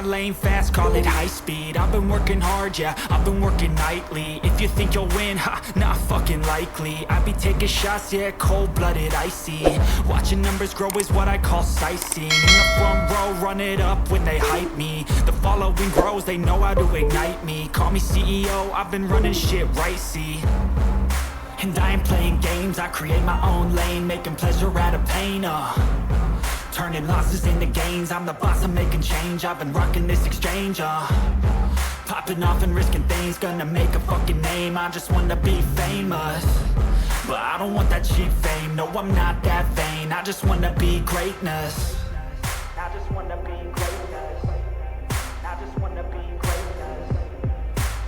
lane fast, call it high speed. I've been working hard, yeah, I've been working nightly. If you think you'll win, ha, not fucking likely. I be taking shots, yeah, cold-blooded, icy. Watching numbers grow is what I call sightseeing. In the front row, run it up when they hype me. The following grows, they know how to ignite me. Call me CEO, I've been running shit right, see. And I ain't playing games, I create my own lane, making pleasure out of pain, turning losses into gains. I'm the boss, I'm making change. I've been rocking this exchange, popping off and risking things. Gonna make a fucking name, I just wanna be famous. But I don't want that cheap fame, no I'm not that vain. I just wanna be greatness. I just wanna be greatness. I just wanna be greatness.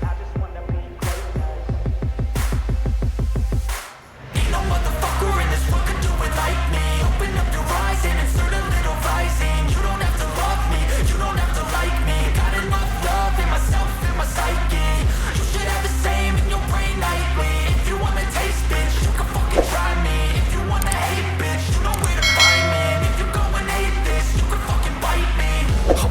I just wanna be greatness. Ain't no motherfucker in this world could do it like me. Open up your eyes and insert a little rising. You don't have to love me, you don't have to like me. Got enough love in myself and my psyche. You should have the same in your brain nightly. If you wanna taste, bitch, you can fucking try me. If you wanna hate, bitch, you know where to find me. And if you go and hate this, you can fucking bite me.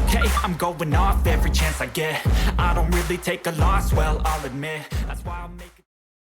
Okay, I'm going off every chance I get. I don't really take a loss, well, I'll admit. That's why I'm making